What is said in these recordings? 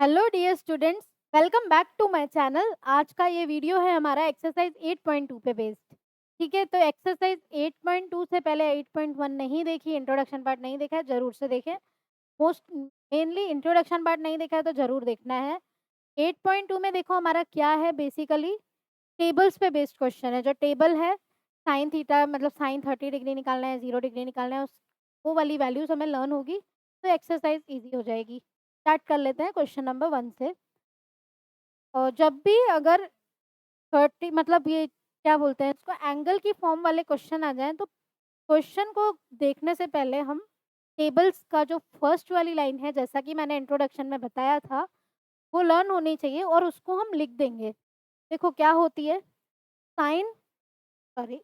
Hello dear students, welcome back to my channel. आज का ये वीडियो है हमारा एक्सरसाइज 8.2 पे बेस्ड। ठीक है, तो एक्सरसाइज 8.2 से पहले 8.1 नहीं देखी, इंट्रोडक्शन पार्ट नहीं देखा है, जरूर से देखें। मोस्ट मेनली इंट्रोडक्शन पार्ट नहीं देखा है तो जरूर देखना है। 8.2 में देखो हमारा क्या है, बेसिकली टेबल्स पे बेस्ड क्वेश्चन है। जो टेबल है साइन थीटा मतलब साइन 30 डिग्री निकालना है, 0 डिग्री निकालना है, वो वाली वैल्यूज हमें लर्न होगी तो एक्सरसाइज ईजी हो जाएगी। स्टार्ट कर लेते हैं क्वेश्चन नंबर 1 से। और जब भी अगर 30 मतलब ये क्या बोलते हैं इसको, एंगल की फॉर्म वाले क्वेश्चन आ जाएं तो क्वेश्चन को देखने से पहले हम टेबल्स का जो फर्स्ट वाली लाइन है, जैसा कि मैंने इंट्रोडक्शन में बताया था, वो लर्न होनी चाहिए और उसको हम लिख देंगे। देखो क्या होती है, साइन सॉरी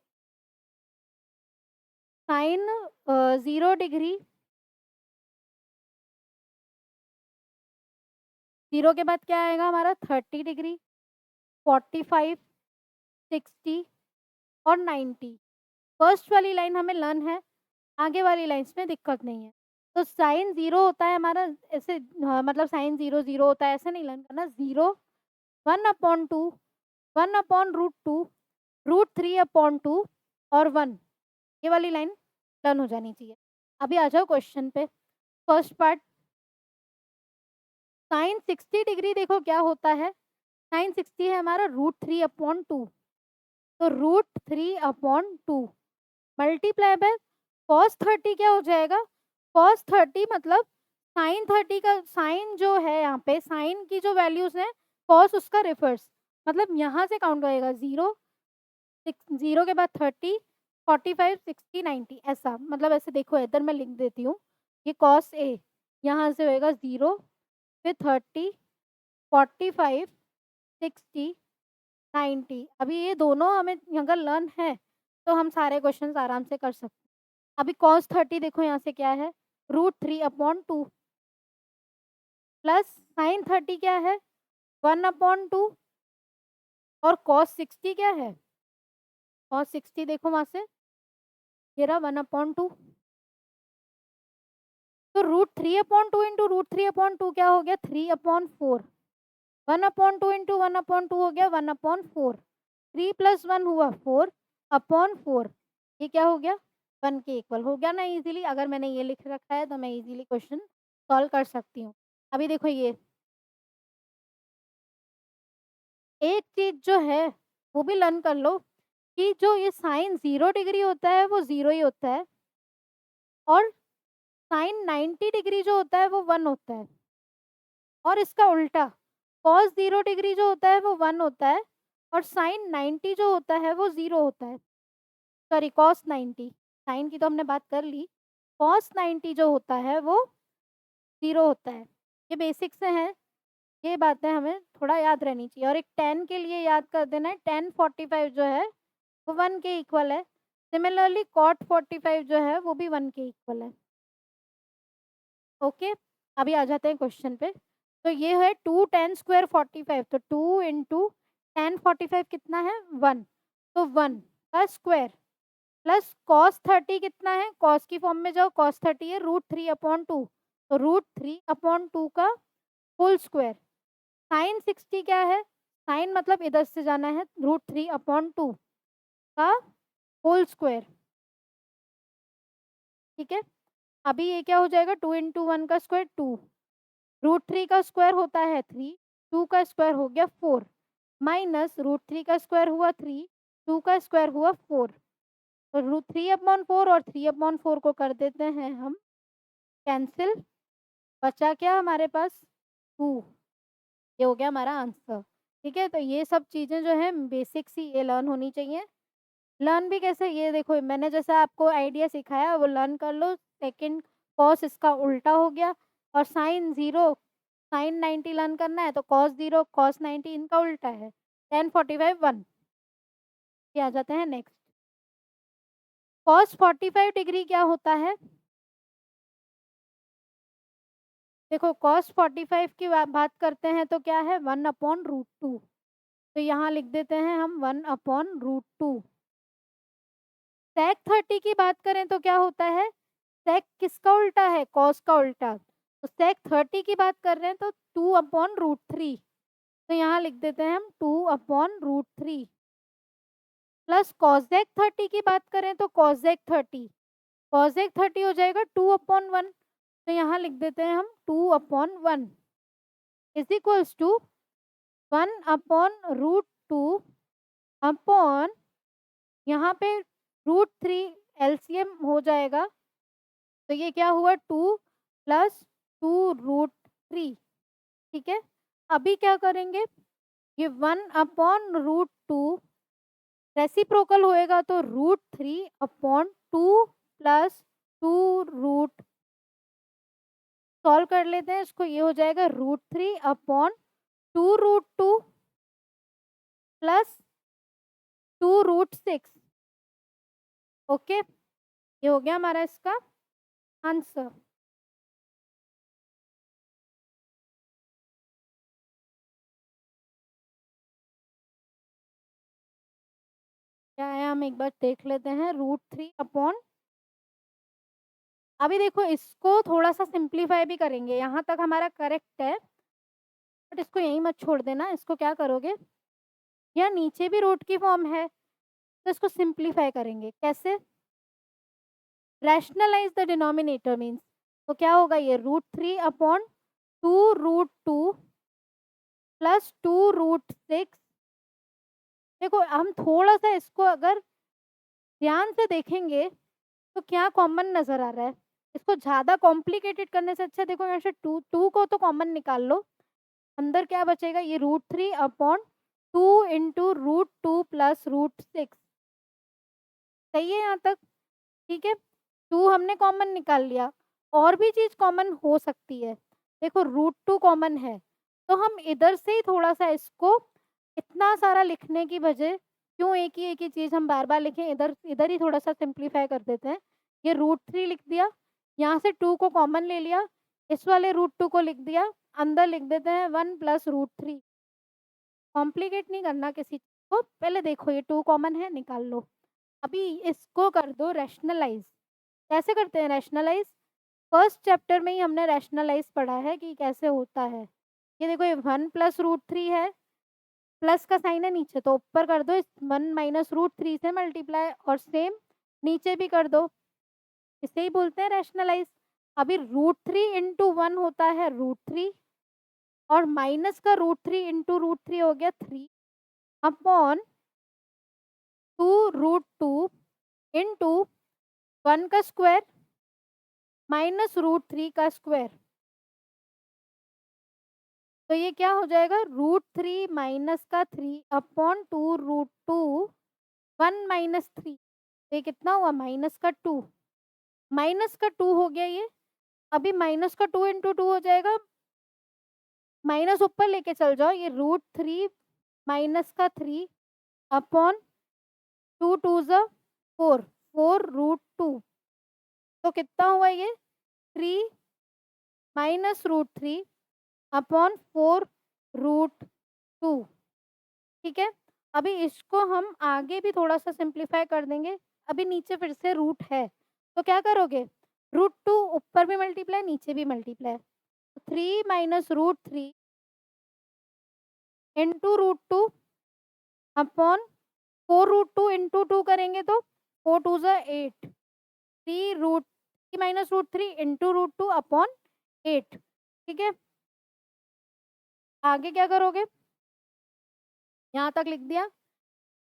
साइन 0 डिग्री, 0 के बाद क्या आएगा हमारा 30 डिग्री, 45, 60 और 90। फर्स्ट वाली लाइन हमें लर्न है, आगे वाली लाइन्स में दिक्कत नहीं है। तो साइन 0 होता है हमारा ऐसे, मतलब साइन 0 0 होता है, ऐसे नहीं लर्न करना। 0 1/2, 1/√2, √3/2 और 1, ये वाली लाइन लर्न हो जानी चाहिए। अभी आ जाओ क्वेश्चन पे। फर्स्ट पार्ट, साइन 60 डिग्री देखो क्या होता है। साइन 60 है हमारा √3/2, तो √3/2 मल्टीप्लाई बाय कॉस 30 क्या हो जाएगा। कॉस 30 मतलब साइन 30 का साइन जो है, यहाँ पे साइन की जो वैल्यूज है कॉस उसका रिवर्स, मतलब यहाँ से काउंट होएगा 0, 0 के बाद 30, 45, 60, 90, ऐसा। मतलब ऐसे देखो, इधर मैं लिख देती हूँ। ये कॉस ए यहाँ से होएगा 0, फिर 30, 45, 60, 90। अभी ये दोनों हमें अगर लर्न है तो हम सारे क्वेश्चंस आराम से कर सकते हैं। अभी कॉस 30 देखो यहाँ से क्या है, √3/2 प्लस साइन 30 क्या है 1/2 और कॉस 60 क्या है, कॉस 60 देखो वहां से ये रहा 1/2। तो √3/2 इंटू √3/2 क्या हो गया 3/4, 1/2 इंटू 1/2 हो गया 1/4, 3 + 1 हुआ 4/4, ये क्या हो गया 1 के इक्वल हो गया ना इजीली। अगर मैंने ये लिख रखा है तो मैं इजीली क्वेश्चन सॉल्व कर सकती हूँ। अभी देखो ये एक चीज जो है वो भी लर्न कर लो कि जो ये साइन 0 डिग्री होता है वो 0 ही होता है, और साइन 90 डिग्री जो होता है वो 1 होता है, और इसका उल्टा कॉस 0 डिग्री जो होता है वो 1 होता है, और साइन 90 जो होता है वो 0 होता है। सॉरी कॉस 90, साइन की तो हमने बात कर ली, कॉस 90 जो होता है वो 0 होता है। ये बेसिक से है, ये बातें हमें थोड़ा याद रहनी चाहिए। और एक 10 के लिए याद कर देना है, 10/45 जो है वो 1 के इक्वल है। सिमिलरली कॉट 45 जो है वो भी 1 के इक्वल है। ओके, अभी आ जाते हैं क्वेश्चन पे। तो ये है 2 10² 45, तो 2 इंटू 10/45 कितना है 1, तो 1 का स्क्वायर प्लस कॉस 30 कितना है, कॉस की फॉर्म में जाओ, कॉस 30 है √3/2, तो √3/2 का होल स्क्वायर। साइन 60 क्या है, साइन मतलब इधर से जाना है √3/2 का होल स्क्वायर। ठीक है, अभी ये क्या हो जाएगा 2 इंटू 1 का स्क्वायर 2, √3 का स्क्वायर होता है 3, 2 का स्क्वायर हो गया 4, माइनस √3 का स्क्वायर हुआ 3, 2 का स्क्वायर हुआ 4, तो √3/4 और 3/4 को कर देते हैं हम कैंसिल, बचा क्या हमारे पास 2, ये हो गया हमारा आंसर। ठीक है, तो ये सब चीज़ें जो है बेसिक सी ये लर्न होनी चाहिए। लर्न भी कैसे, ये देखो मैंने जैसा आपको आइडिया सिखाया वो लर्न कर लो। सेकंड कॉस इसका उल्टा हो गया, और साइन 0 साइन 90 लर्न करना है तो कॉस 0 कॉस 90 इनका उल्टा है, 10/45 1। ये आ जाते हैं नेक्स्ट, कॉस 45 डिग्री क्या होता है। देखो कॉस 45 की बात करते हैं तो क्या है 1/√2, तो यहाँ लिख देते हैं हम 1/√2। सेक 30 की बात करें तो क्या होता है, सेक किसका उल्टा है, कॉस का उल्टा, तो sec 30 की बात कर रहे हैं तो 2/√3, तो यहाँ लिख देते हैं हम 2/√3 प्लस cosec 30 की बात करें तो cosec 30 हो जाएगा 2/1, तो यहाँ लिख देते हैं हम 2/1 इज इक्वल्स टू 1/√2 अपॉन यहाँ पे √3 एलसीएम हो जाएगा, तो ये क्या हुआ 2 प्लस 2√3। ठीक है, अभी क्या करेंगे, ये 1/√2 रेसिप्रोकल होएगा तो √3/2 प्लस 2 सॉल्व कर लेते हैं इसको, ये हो जाएगा √3/2√2 प्लस 2√6। ओके, ये हो गया हमारा इसका आंसर। क्या है हम एक बार देख लेते हैं, √3 अभी देखो इसको थोड़ा सा सिंप्लीफाई भी करेंगे, यहाँ तक हमारा करेक्ट है, बट इसको यहीं मत छोड़ देना। इसको क्या करोगे, यहाँ नीचे भी रूट की फॉर्म है तो इसको सिंप्लीफाई करेंगे। कैसे, रैशनलाइज द डिनोमिनेटर मीन्स, तो क्या होगा ये √3/2√2 प्लस 2√6। देखो हम थोड़ा सा इसको अगर ध्यान से देखेंगे तो क्या कॉमन नजर आ रहा है, इसको ज्यादा कॉम्प्लिकेटेड करने से अच्छा देखो यहाँ से टू को तो कॉमन निकाल लो, अंदर क्या बचेगा, ये √3/2 इंटू √2 प्लस √6। सही है यहाँ तक, ठीक है। 2 हमने कॉमन निकाल लिया, और भी चीज कॉमन हो सकती है। देखो √2 कॉमन है, तो हम इधर से ही थोड़ा सा इसको, इतना सारा लिखने की बजाय क्यों एक ही चीज हम बार बार लिखें, इधर इधर ही थोड़ा सा सिंप्लीफाई कर देते हैं। ये √3 लिख दिया, यहाँ से 2 को कॉमन ले लिया, इस वाले √2 को लिख दिया, अंदर लिख देते हैं 1 प्लस √3। कॉम्प्लिकेट नहीं करना किसी चीज को, पहले देखो ये 2 कॉमन है, निकाल लो। अभी इसको कर दो रैशनलाइज। कैसे करते हैं रैशनलाइज, फर्स्ट चैप्टर में ही हमने रैशनलाइज पढ़ा है कि कैसे होता है। ये देखो ये 1 प्लस √3 है, प्लस का साइन है नीचे, तो ऊपर कर दो इस 1 माइनस √3 से मल्टीप्लाई, और सेम नीचे भी कर दो, इसे ही बोलते हैं रैशनलाइज। अभी √3 × 1 होता है √3, और माइनस का √3 हो गया 3 अपॉन 2√2 इंटू 1 का स्क्वायर माइनस √3 का स्क्वायर, तो ये क्या हो जाएगा √3 माइनस का 3 अपॉन 2√2 1 माइनस 3, तो ये कितना हुआ माइनस का 2, माइनस का 2 हो गया ये। अभी माइनस का 2 इंटू 2 हो जाएगा, माइनस ऊपर लेके चल जाओ, ये √3 माइनस का 3 अपॉन 2 × 2 = 4, 4√2, तो कितना हुआ ये 3 माइनस √3 अपॉन 4√2। ठीक है, अभी इसको हम आगे भी थोड़ा सा सिंप्लीफाई कर देंगे। अभी नीचे फिर से रूट है, तो क्या करोगे, √2 ऊपर भी मल्टीप्लाई नीचे भी multiply, 3 minus √3 into √2 upon 4√2 into 2 करेंगे तो 4 × 2 = 8, 3 माइनस √3 इंटू √2 अपॉन 8। ठीक है, आगे क्या करोगे, यहाँ तक लिख दिया,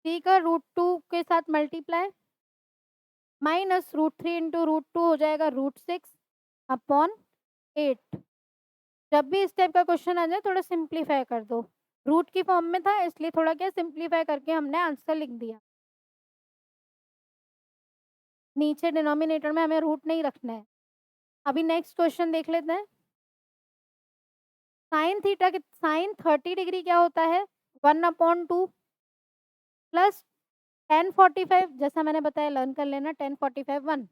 3 का √2 के साथ मल्टीप्लाई, माइनस √3 इंटू √2 हो जाएगा √6 अपॉन 8। जब भी इस टाइप का क्वेश्चन आ जाए थोड़ा सिंप्लीफाई कर दो, रूट की फॉर्म में था इसलिए थोड़ा क्या सिंप्लीफाई करके हमने आंसर लिख दिया। नीचे डिनोमिनेटर में हमें रूट नहीं रखना है। अभी नेक्स्ट क्वेश्चन देख लेते हैं। साइन 30 डिग्री क्या होता है, 1/2 प्लस 1045, जैसा मैंने बताया लर्न कर लेना, 1045 1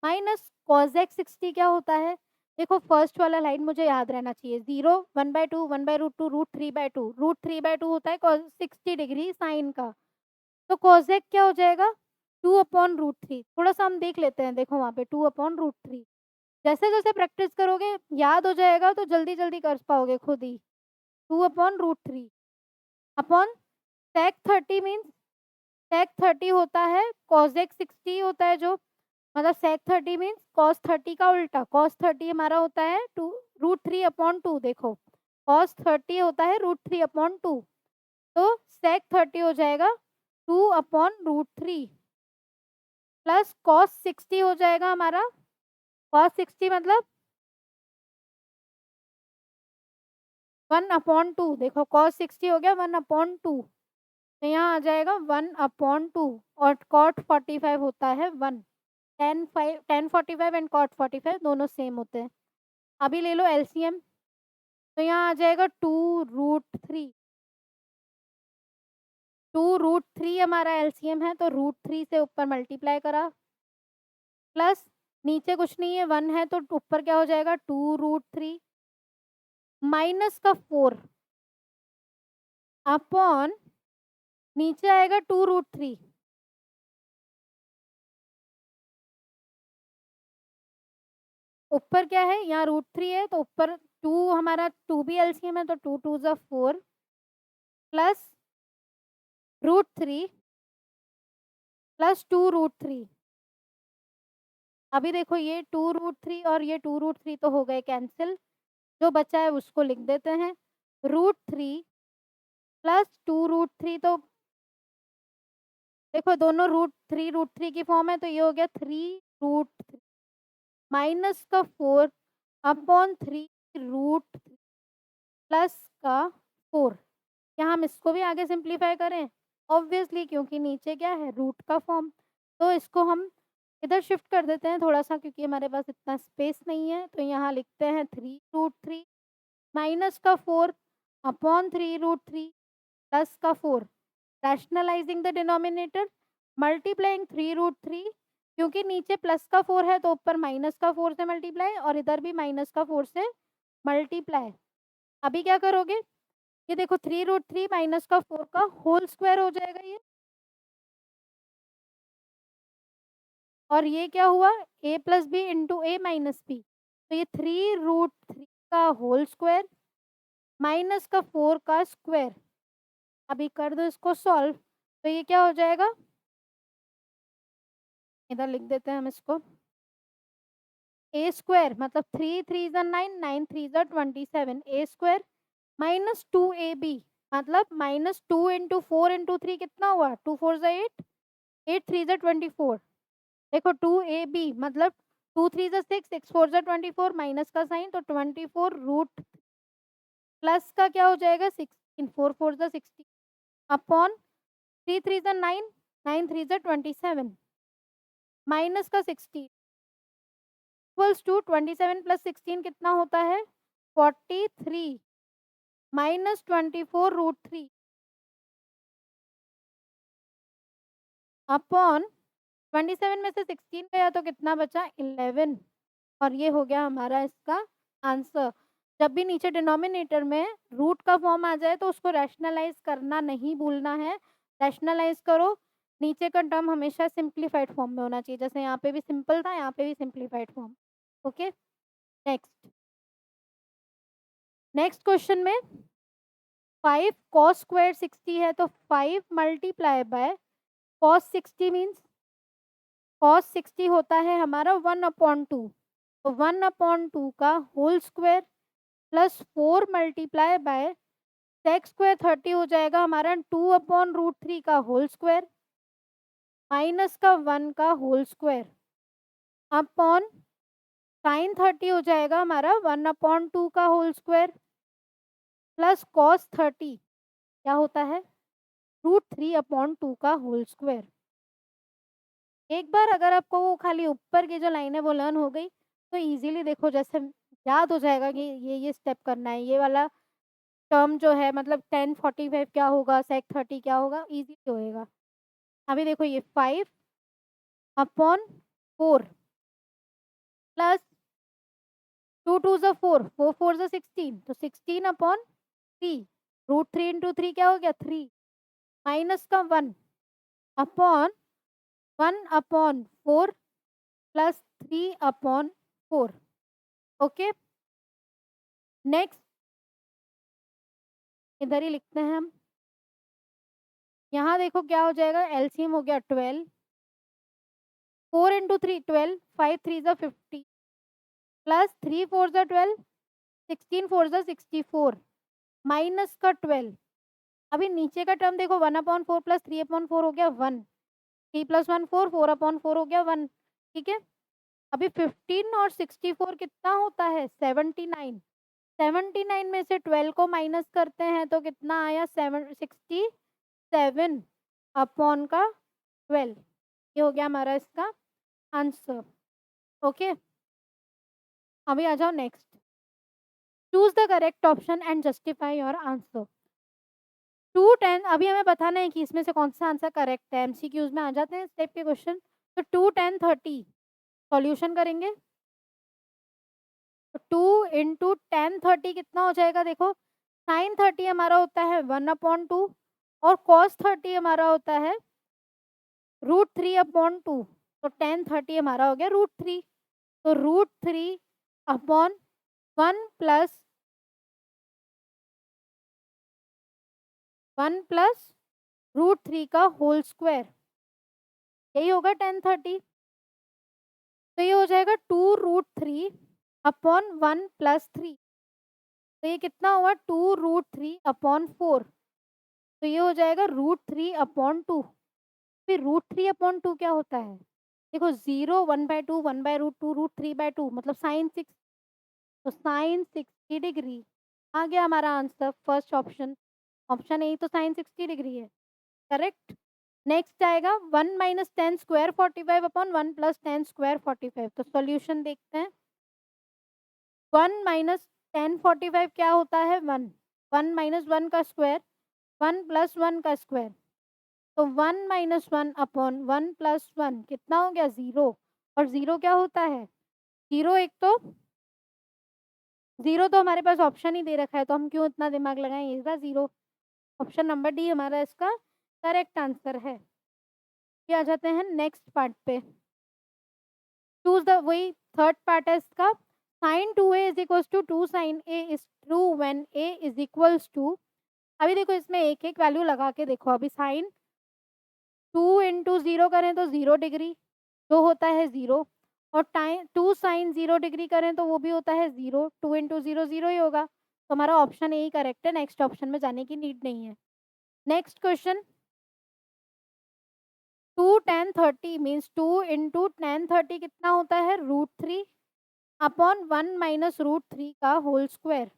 माइनस कॉजेक 60 क्या होता है। देखो फर्स्ट वाला लाइन मुझे याद रहना चाहिए, 0 1/2 1/√2 √3/2, √3/2 होता है 60 डिग्री साइन का, तो कॉजेक क्या हो जाएगा 2/√3। थोड़ा सा हम देख लेते हैं, देखो वहाँ पे 2/√3, जैसे जैसे प्रैक्टिस करोगे याद हो जाएगा तो जल्दी जल्दी कर पाओगे खुद ही। 2/√3 अपॉन sec 30 मीन्स sec 30 होता है cosec 60 होता है, जो मतलब sec 30 मीन्स cos 30 का उल्टा। cos 30 हमारा होता है √3/2। देखो cos 30 होता है √3/2, तो sec 30 हो जाएगा 2/√3 प्लस cos 60 हो जाएगा हमारा। cos 60 मतलब 1/2। देखो cos 60 हो गया 1/2, तो यहाँ आ जाएगा 1/2 और cot 45 होता है 1। tan 45 एंड cot 45 दोनों सेम होते हैं। अभी ले लो एलसीएम, तो यहाँ आ जाएगा 2√3। 2√3 हमारा एलसीएम है, तो √3 से ऊपर मल्टीप्लाई करा, प्लस नीचे कुछ नहीं है 1 है, तो ऊपर क्या हो जाएगा 2√3 माइनस का 4 अपॉन नीचे आएगा 2√3। ऊपर क्या है, यहाँ √3 है, तो ऊपर 2 हमारा 2 भी एलसीएम है, तो 2 2 ज़ा 4 प्लस √3 प्लस 2√3। अभी देखो ये 2√3 और ये 2√3 तो हो गए कैंसिल, जो बचा है उसको लिख देते हैं। √3 प्लस 2√3, तो देखो दोनों √3 की फॉर्म है, तो ये हो गया 3√3 माइनस का 4 अपॉन 3√3 प्लस का 4। क्या हम इसको भी आगे सिंप्लीफाई करें? ऑब्वियसली, क्योंकि नीचे क्या है रूट का फॉर्म, तो इसको हम इधर शिफ्ट कर देते हैं थोड़ा सा, क्योंकि हमारे पास इतना स्पेस नहीं है। तो यहाँ लिखते हैं 3√3 माइनस का 4 अपॉन 3√3 प्लस का 4। रैशनलाइजिंग द डिनोमिनेटर, मल्टीप्लाइंग 3√3, क्योंकि नीचे प्लस का 4 है तो ऊपर माइनस का 4 से मल्टीप्लाई, और इधर भी माइनस का 4 से मल्टीप्लाई। अभी क्या करोगे, ये देखो 3√3 माइनस का 4 का होल स्क्वायर हो जाएगा ये, और ये क्या हुआ a plus B into A minus B, तो ये 3√3 का होल स्क्वायर माइनस का 4 का स्क्वायर। अभी कर दो इसको सॉल्व, तो ये क्या हो जाएगा, इधर लिख देते हैं हम इसको। ए स्क्वायर मतलब 3 3 ज़ा 9, 9 3 ज़ा 27, ए स्क्वायर माइनस 2ab मतलब माइनस 2 इंटू 4 इंटू 3 कितना हुआ, 2 4 ज़ा 8, 8 3 ज़ा 24। देखो 2ab मतलब 2 3 ज़ा 6, 6 4 ज़ा 24, माइनस का साइन, तो 24 रूट प्लस का क्या हो जाएगा 16, 4 4 ज़ा 16 अपॉन 3 3 ज़ा 9, 9 3 ज़ा 27 माइनस का 16 इक्वल्स टू 27 प्लस 16 कितना होता है 43 माइनस 24√3 अपॉन 27 में से 16 गया तो कितना बचा 11, और ये हो गया हमारा इसका आंसर। जब भी नीचे डिनोमिनेटर में रूट का फॉर्म आ जाए तो उसको रैशनलाइज करना नहीं भूलना है। रैशनलाइज करो, नीचे का टर्म हमेशा सिंप्लीफाइड फॉर्म में होना चाहिए, जैसे यहाँ पे भी सिंपल था यहाँ पे भी simplified form. Okay, next next question में 5 cos स्क्वायर 60 है, तो 5 multiply by cos 60 means cos 60 होता है हमारा 1/2, तो 1/2 का whole square plus 4 multiply by sec square 30 हो जाएगा हमारा 2/√3 का होल स्क्वायर माइनस का 1 का होल स्क्वायर अपॉन साइन 30 हो जाएगा हमारा 1/2 का होल स्क्वायर प्लस कॉस 30 क्या होता है √3/2 का होल स्क्वायर। एक बार अगर आपको वो खाली ऊपर की जो लाइन है वो लर्न हो गई तो इजीली देखो जैसे याद हो जाएगा कि ये स्टेप करना है, ये वाला टर्म जो है मतलब 10 45 क्या होगा, सेक 30 क्या होगा, इजी होएगा। अभी देखो ये 5/4 प्लस 2 2 ज़ा 4, 4 4 ज़ा 16, तो 16/3 √3 इंटू 3 क्या हो गया 3 माइनस का 1 अपॉन 1/4 प्लस 3/4 ओके, नेक्स्ट इधर ही लिखते हैं हम। यहाँ देखो क्या हो जाएगा, एलसीएम हो गया 12, 4 इंटू 3 12, 5 3 ज़ा 50 प्लस 3 4 ज़ा 12, 16 4 ज़ा 64 माइनस का 12। अभी नीचे का टर्म देखो, 1/4 प्लस 3/4 हो गया 1, 3 प्लस 1 4, 4/4 हो गया 1। ठीक है, अभी 15 और 64 कितना होता है 79। 79 में से 12 को माइनस करते हैं तो कितना आया 67 अपॉन का 12। ये हो गया हमारा इसका आंसर। ओके, अभी आ जाओ next. Choose the correct option and justify your answer. 2 10, अभी हमें बताना है कि इसमें से कौन सा आंसर करेक्ट है। एमसीक्यूज में आ जाते हैं इस टाइप के क्वेश्चन। तो 2 10 30 सॉल्यूशन करेंगे तो 2 इंटू 10 30 कितना हो जाएगा, देखो साइन 30 हमारा होता है 1/2 और कॉस 30 हमारा होता है √3/2। तो 10 30 हमारा हो गया √3। तो √3/1 प्लस 1 प्लस √3 का होल स्क्वायर, यही होगा 10 30। तो ये हो जाएगा 2√3/1 प्लस 3। तो ये कितना हुआ 2√3/4। तो ये हो जाएगा √3/2। फिर √3/2 क्या होता है, देखो 0 1/2 1/√2 √3/2 मतलब sin 6। तो sin 60 डिग्री आ गया हमारा answer, first option. Option A तो sin 60 डिग्री है, करेक्ट। नेक्स्ट आएगा 1 माइनस 10 स्क्वायर 45/1 प्लस 10 स्क्वायर 45। तो सॉल्यूशन देखते हैं। 1 माइनस 10 45 क्या होता है 1, 1 माइनस 1 का स्क्वायर 1 प्लस 1 का स्क्वायर। तो 1 माइनस 1/1 प्लस 1 कितना हो गया 0। और 0 क्या होता है 0, एक तो 0 तो हमारे पास ऑप्शन ही दे रखा है तो हम क्यों इतना दिमाग लगाएं, ये रहा 0। ऑप्शन नंबर डी हमारा इसका करेक्ट आंसर है। ये आ जाते हैं नेक्स्ट पार्ट पे। चूज द, वही थर्ड पार्ट है इसका। Sine 2a is equals to 2 sine a is true when a is equals to. अभी देखो इसमें एक एक वैल्यू लगा के देखो। अभी साइन 2 इंटू 0 करें तो 0 डिग्री जो होता है 0, और टाइम 2 साइन 0 डिग्री करें तो वो भी होता है 0। 2 इंटू 0 0 ही होगा। तो हमारा ऑप्शन ए ही करेक्ट है, नेक्स्ट ऑप्शन में जाने की नीड नहीं है। नेक्स्ट क्वेश्चन, 2 10 30 मीन्स 2 इंटू 10 30 कितना होता है √3/1 माइनस √3 का होल स्क्वायर।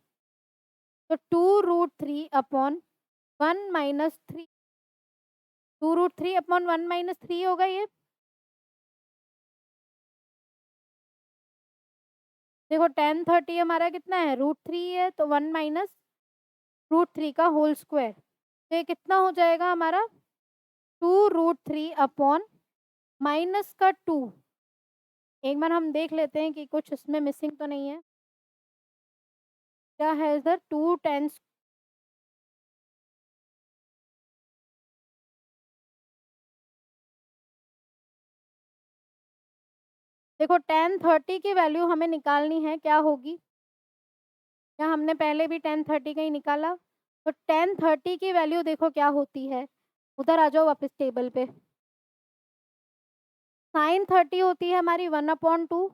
तो 2√3/1 माइनस 3, 2√3/1 माइनस 3 होगा ये। देखो 10 30 हमारा कितना है √3 है, तो 1 माइनस √3 का होल स्क्वायर। तो ये कितना हो जाएगा हमारा 2√3/, माइनस का 2। एक बार हम देख लेते हैं कि कुछ इसमें मिसिंग तो नहीं है। क्या है इधर 2 10, देखो 10 30 की वैल्यू हमें निकालनी है, क्या होगी। या हमने पहले भी 10 30 का ही निकाला। तो 10 30 की वैल्यू देखो क्या होती है, उधर आ जाओ वापस टेबल पे। साइन 30 होती है हमारी 1/2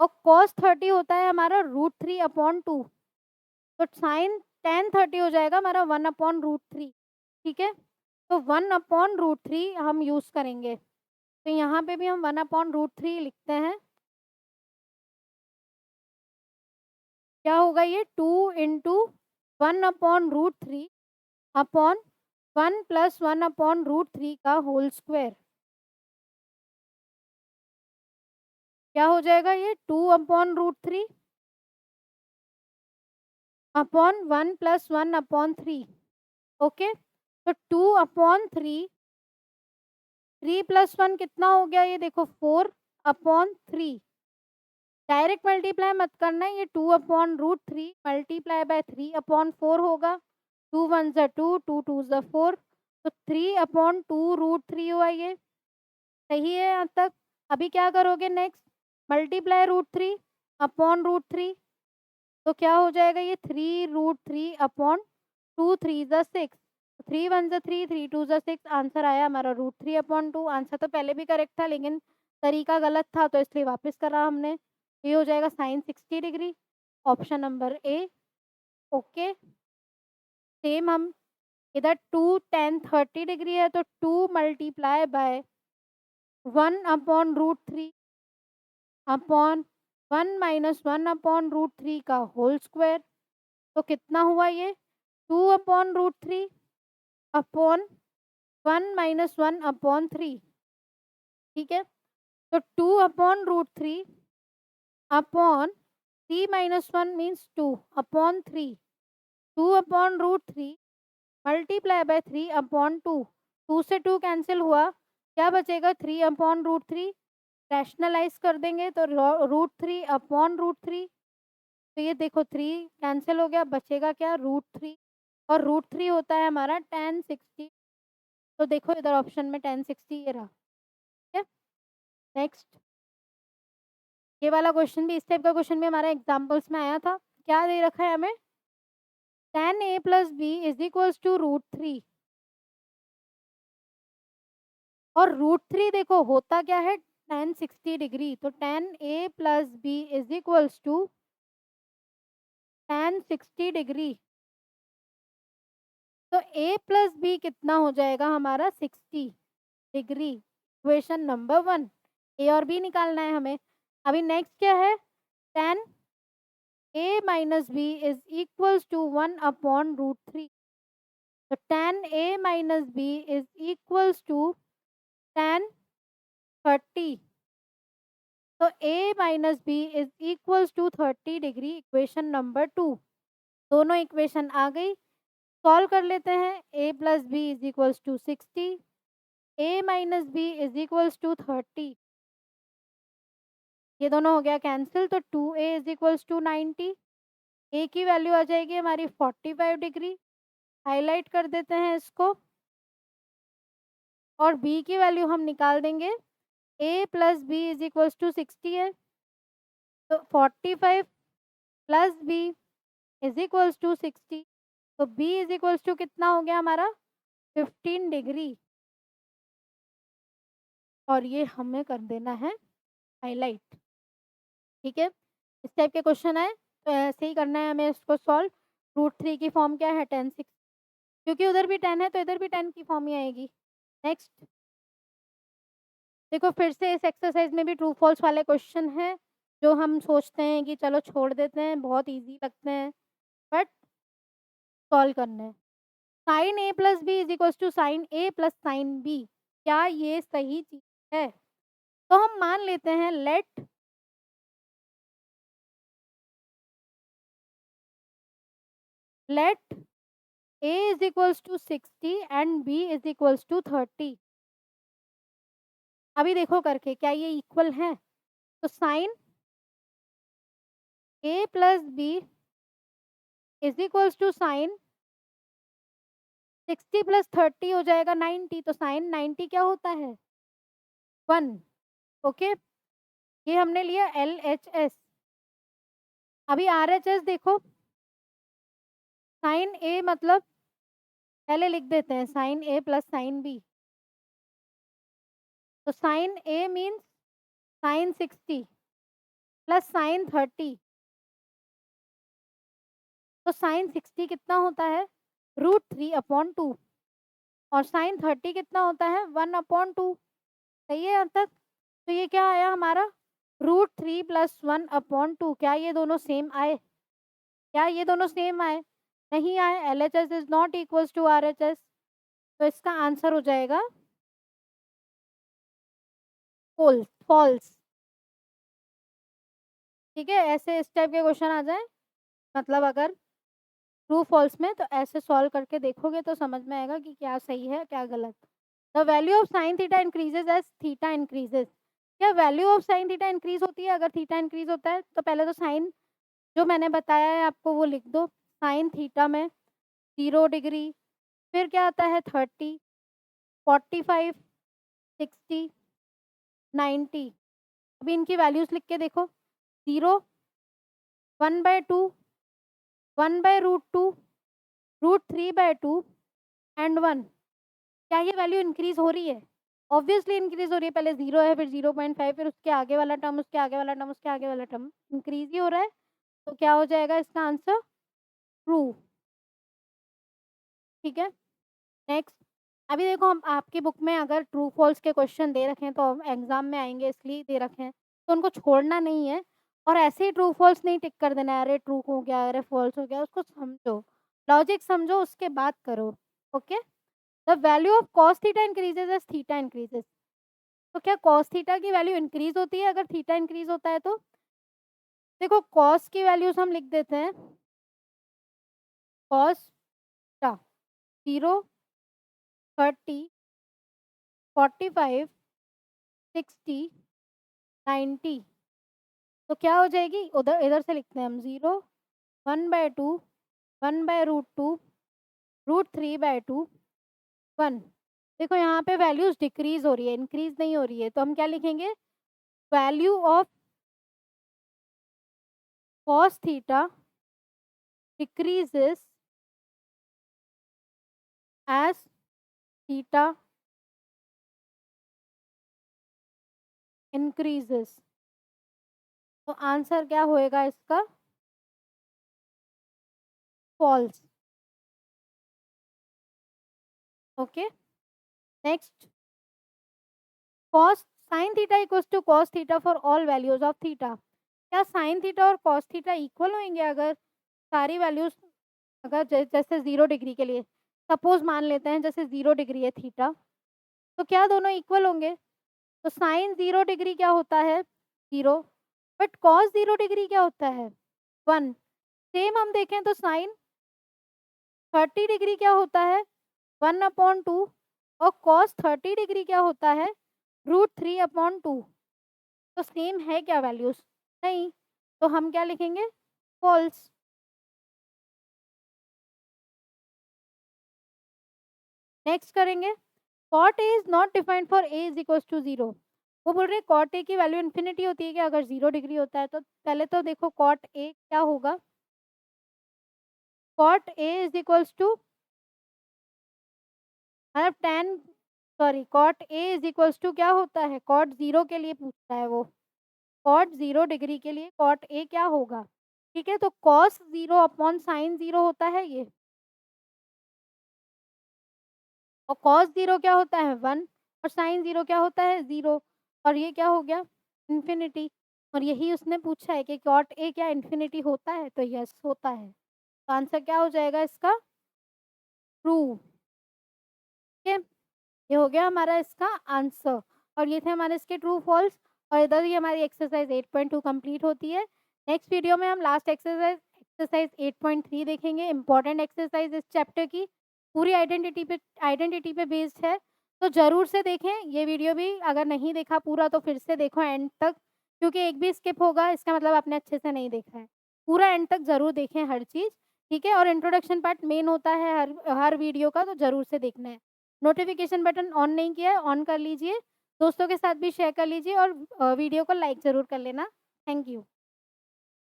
और कॉस 30 होता है हमारा √3/2। तो साइन 10 30 हो जाएगा हमारा 1/√3। ठीक है, तो 1/√3 हम यूज करेंगे। तो यहाँ पे भी हम 1/√3 लिखते हैं। क्या होगा ये 2 इंटू 1/√3 अपॉन 1 प्लस 1/√3 का होल स्क्वायर। क्या हो जाएगा ये 2/√3 अपॉन 1 प्लस 1/3। ओके, तो 2/3, 3 प्लस 1 कितना हो गया ये देखो 4/3। डायरेक्ट मल्टीप्लाई मत करना, ये 2/√3 मल्टीप्लाई बाय 3/4 होगा। 2 1 ज़ा 2, 2 2 ज़ा 4, तो 3/2√3 हुआ ये। सही है यहाँ तक। अभी क्या करोगे नेक्स्ट, मल्टीप्लाई √3 अपॉन रूट 3, तो क्या हो जाएगा ये 3√3 अपॉन 2 3 ज़ा 6, 3 1 ज़ा 3, 3 2 ज़ा 6, आंसर आया हमारा √3 अपॉन 2। आंसर तो पहले भी करेक्ट था लेकिन तरीका गलत था तो इसलिए वापस करा हमने। ये हो जाएगा sine 60 degree, option number A. Okay, same हम इधर 2 10 30 डिग्री है तो 2 multiply by 1 upon √3 upon 1 minus 1 upon √3 का होल स्क्वायर, तो कितना हुआ ये 2 अपॉन √3 अपॉन 1 माइनस 1 अपॉन 3। ठीक है, तो 2 upon √3 upon 3 minus 1 means 2 upon 3, 2 upon √3 multiply by 3 upon 2, 2 से 2 कैंसिल हुआ, क्या बचेगा 3 अपॉन √3, रैशनलाइज कर देंगे तो √3 अपॉन √3, तो ये देखो 3 कैंसिल हो गया, बचेगा क्या √3, और √3 होता है हमारा tan 60। तो देखो इधर ऑप्शन में tan 60 ये रहा। ठीक है, नेक्स्ट ये वाला क्वेश्चन भी, इस टाइप का क्वेश्चन भी हमारे एग्जाम्पल्स में आया था। क्या दे रखा है हमें, tan a plus B is equals to √3, और √3 देखो होता क्या है tan 60 डिग्री, तो tan a plus B is equals to tan 60 degree, तो a प्लस बी कितना हो जाएगा हमारा 60 डिग्री। इक्वेशन नंबर 1, ए और बी निकालना है हमें। अभी नेक्स्ट क्या है, tan a minus B is equals to 1 upon √3, तो tan a minus B is equals to tan 30, तो a minus B is equals to 30 degree. Equation number 2, दोनों इक्वेशन आ गई, सॉल्व कर लेते हैं। a plus B is equals to 60, a minus B is equals to 30, ये दोनों हो गया कैंसिल, तो 2a is equals to 90, a की वैल्यू आ जाएगी हमारी 45 डिग्री, हाईलाइट कर देते हैं इसको, और b की वैल्यू हम निकाल देंगे, a plus B is equals to 60 है, तो 45 plus B is equals to 60, तो b इज इक्वल्स टू कितना हो गया हमारा 15 डिग्री, और ये हमें कर देना है हाईलाइट। ठीक है, इस टाइप के क्वेश्चन आए तो ऐसे ही करना है हमें इसको सॉल्व। √3 की फॉर्म क्या है tan 6, क्योंकि उधर भी 10 है तो इधर भी 10 की फॉर्म ही आएगी। नेक्स्ट देखो, फिर से इस एक्सरसाइज में भी ट्रू फॉल्स वाले क्वेश्चन हैं जो हम सोचते हैं कि चलो छोड़ देते हैं, बहुत इजी लगते हैं, बट सॉल्व करने हैं। Sine a plus B is equals to sine A plus sine B, क्या ये सही चीज है? तो हम मान लेते हैं let let a is equals to 60 and b is equals to 30। अभी देखो करके क्या ये इक्वल है, तो sine a plus B is equals to sine 60 plus 30 हो जाएगा 90, तो साइन 90 क्या होता है 1। ओके, ये हमने लिया LHS। अभी RHS देखो, साइन a मतलब पहले लिख देते हैं sine a plus sine b, तो sine a means sine 60 plus sine 30, तो साइन 60 कितना होता है √3 अपॉन 2, और साइन 30 कितना होता है 1 अपॉन 2। सही है यहाँ तक? तो ये क्या आया हमारा √3 प्लस 1 अपॉन 2। क्या ये दोनों सेम आए? क्या ये दोनों सेम आए? नहीं आए। LHS is not equals to RHS, तो इसका आंसर हो जाएगा फॉल्स। ठीक है, ऐसे इस टाइप के क्वेश्चन आ जाए, मतलब अगर ट्रू फॉल्स में, तो ऐसे सॉल्व करके देखोगे तो समझ में आएगा कि क्या सही है क्या गलत। The value of sine theta increases as theta increases, क्या value of sine theta increase होती है अगर थीटा इंक्रीज होता है? तो पहले तो साइन जो मैंने बताया है आपको वो लिख दो, साइन थीटा में 0 डिग्री, फिर क्या आता है 30, 45, 60, 90। अभी इनकी वैल्यूज लिख के देखो, 0 1/2, 1/√2, √3/2 एंड 1। क्या ये वैल्यू इंक्रीज हो रही है? ऑब्वियसली इंक्रीज हो रही है। पहले 0 है, फिर 0.5, फिर उसके आगे वाला टर्म, उसके आगे वाला टर्म, उसके आगे वाला टर्म इंक्रीज ही हो रहा है। तो क्या हो जाएगा इसका आंसर? ट्रू। ठीक है, नेक्स्ट। अभी देखो, हम आपकी बुक में अगर ट्रू फॉल्स के क्वेश्चन दे रखे हैं तो एग्जाम में आएंगे इसलिए दे रखे हैं, तो उनको छोड़ना नहीं है और ऐसे ही ट्रू फॉल्स नहीं टिक कर देना है, अरे ट्रू हो गया, अरे फॉल्स हो गया। उसको समझो, लॉजिक समझो, उसके बाद करो। Okay. The value of cos theta increases as theta increases. तो क्या कॉस थीटा की वैल्यू इंक्रीज होती है अगर थीटा इंक्रीज होता है? तो देखो, कॉस की वैल्यूज हम लिख देते हैं, कॉस 0, 30, 45, 60, 90। तो क्या हो जाएगी? उधर इधर से लिखते हैं हम, 0, 1/2, 1/√2, √3/2, 1। देखो यहाँ पे वैल्यूज डिक्रीज हो रही है, इंक्रीज नहीं हो रही है, तो हम क्या लिखेंगे? Value of cos theta decreases as theta increases. तो आंसर क्या होएगा इसका? False. Okay, next. Cos sine theta equals to cos theta for all values of theta. क्या साइन थीटा और कॉस थीटा इक्वल होंगे अगर सारी वैल्यूज, अगर जैसे 0 डिग्री के लिए सपोज मान लेते हैं, जैसे 0 डिग्री है थीटा, तो क्या दोनों इक्वल होंगे? तो साइन 0 डिग्री क्या होता है? 0। बट कॉस 0 डिग्री क्या होता है? 1। सेम हम देखें तो साइन 30 डिग्री क्या होता है? 1/2। और कॉस 30 डिग्री क्या होता है? √3/2। तो सेम है क्या वैल्यूज? नहीं। तो हम क्या लिखेंगे? फॉल्स। नेक्स्ट करेंगे, cot A is not defined for A is equal to 0। वो बोल रहे हैं कॉट ए की वैल्यू इन्फिनिटी होती है क्या अगर 0 डिग्री होता है? तो पहले तो देखो कॉट ए क्या होगा। Cot A is equals to, मतलब 10, sorry, cot A is equals to क्या होता है? कॉट 0 के लिए पूछ रहा है वो। कॉट 0 डिग्री के लिए कॉट ए क्या होगा? ठीक है, तो कॉस 0 अपॉन साइन 0 होता है ये, और कॉस 0 क्या होता है? 1। और साइन 0 क्या होता है? 0। और ये क्या हो गया? इन्फिनिटी। और यही उसने पूछा है कि कॉट ए क्या इन्फिनिटी होता है? तो यस होता है। तो आंसर क्या हो जाएगा इसका? ट्रू। ठीक है, ये हो गया हमारा इसका आंसर। और ये थे हमारे इसके ट्रू फॉल्स। और इधर ही हमारी एक्सरसाइज 8.2 कंप्लीट होती है। नेक्स्ट वीडियो में हम लास्ट एक्सरसाइज 8.3 देखेंगे, इंपॉर्टेंट एक्सरसाइज इस चैप्टर की, पूरी आइडेंटिटी पे बेस्ड है। तो ज़रूर से देखें ये वीडियो भी, अगर नहीं देखा पूरा तो फिर से देखो एंड तक, क्योंकि एक भी स्किप होगा इसका मतलब आपने अच्छे से नहीं देखा है। पूरा एंड तक ज़रूर देखें हर चीज़। ठीक है, और इंट्रोडक्शन पार्ट मेन होता है हर हर वीडियो का, तो ज़रूर से देखना है। नोटिफिकेशन बटन ऑन नहीं किया है, ऑन कर लीजिए, दोस्तों के साथ भी शेयर कर लीजिए और वीडियो को लाइक ज़रूर कर लेना। Thank you.